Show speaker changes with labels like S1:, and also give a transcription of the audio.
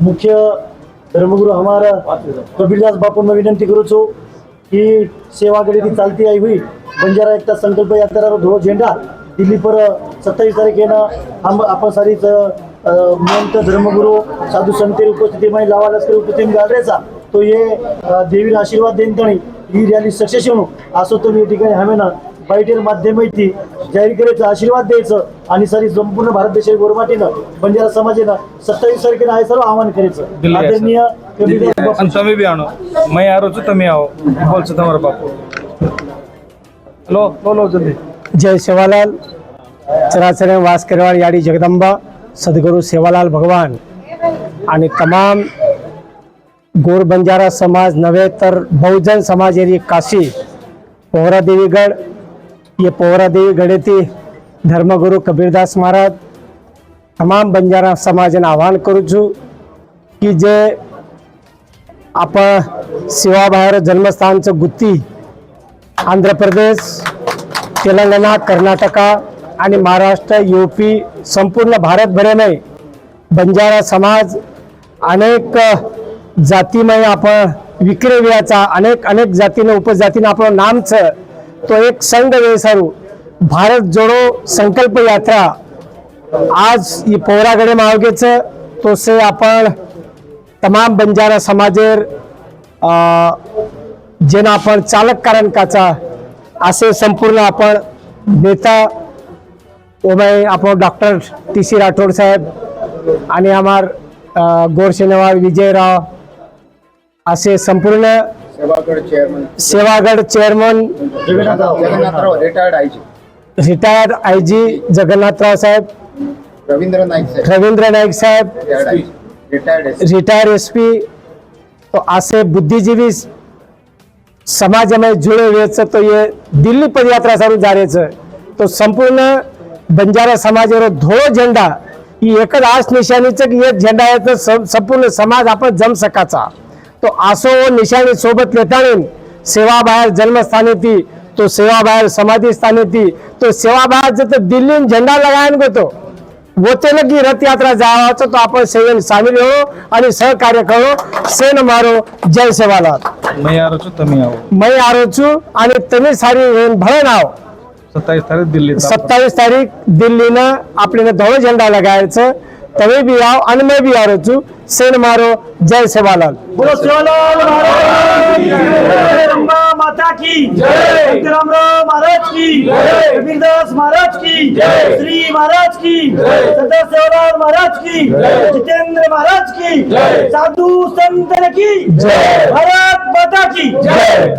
S1: मुख्य धर्मगुरु हमारा कबीरदास बापू में विनंती करू छो कि सेवा गड़ी चालती आई हुई बंजारा एकता संकल्प यात्रा रो धोळो झेंडा दिल्ली पर 27 तारीख है ना हम अपन सारी महंत धर्मगुरु साधु संतेर उपस्थिति में लावा लष्कर उपस्थिति घालरेचा तो ये देवी आशीर्वाद देन तणी ही रॅली सक्सेस होऊन असो तो ठिकाणी हमें ना बाईटेर माध्यम ती जाहीर करायचं आशीर्वाद द्यायचं आणि सारी संपूर्ण भारत देशाच्या गोरमाटीनं बंजारा समाजानं 27 तारखेला आहे सर्व आवाहन करायचं आदरणीय
S2: તમે બી આવો મેં આરો છું તમે આવો બોલছো તમારા બાપુ લો લો લો જલ્દી
S3: जय सेवालाल चराचर वास करवाळ याडी जगदंबा सद्गुरु सेवालाल भगवान आणि तमाम गोर बंजारा समाज नव्हे तर बहुजन समाज एरिया काशी पोहरा देवीगढ़ ये पोहरा देवीगढ़ येथे धर्मगुरु कबीरदास महाराज तमाम बंजारा समाजाने आवाहन करू છું की जे आपण सेवाबाहेर जन्मस्थानचं गुत्ती आंध्र प्रदेश तेलंगणा कर्नाटका आणि महाराष्ट्र यूपी संपूर्ण भारतभरामध्ये बंजारा समाज अनेक जातीमय आपण विक्रेव्याचा अनेक जातीने उपजातीने आपण नामचं तो एक संघ वेसारू भारत जोडो संकल्प यात्रा आज ये पोहरागडे मावगेचं तो से आपण तमाम बंजारा समाजेर जेना आपण चालक कारण काचा असे संपूर्ण आपण नेता ओबाई आपण डॉक्टर TC राठोड साहेब आणि आमार गोरशेनवार विजयराव असे संपूर्ण सेवागढ़ चेयरमन रिटायर्ड आईजी जगन्नाथराव साहेब रवींद्र नाईक साहेब रिटायर्ड SP तो असे बुद्धिजीवी समाज में जुड़े हुए तो ये दिल्ली पदयात्रा सारू जा रहे तो संपूर्ण बंजारा समाज धोळो झेंडा ही एक आस निशाणीच एक झेंडा आहे तर संपूर्ण समाज आपण जम सकाचा तो आसो निशाणी सोबत लेतानी सेवा बाहेर जन्मस्थानी थी तो सेवा बाहेर समाधि स्थानी थी तो सेवा बाहेर जब दिल्ली झंडा लगायन गो तो वो ते की रथ यात्रा जावा तो आपण सेवेन सामील हो आणि सहकार्य करो सेन मारो जय सेवालाल
S2: મેં આરો છું તમે આવો
S3: मैं आरो छु आणि तुम्ही सारी भरण आव
S2: 27 તારીખ દિલ્હી
S3: 27 तारीख दिल्लीनं आपल्याला धोळो झेंडा लगायचं तुम्ही भी आओ आणि मैं भी आरो छु सेन मारो जय सेवालाल
S1: बोलो सेवालाल महाराज की जय अम्बा माता की जय रामराव महाराज की जय कबीरदास महाराज की जय श्री महाराज की जय सदा सेवालाल महाराज की जय जितेंद्र महाराज की जय साधु संतन की जय भारत माता की जय।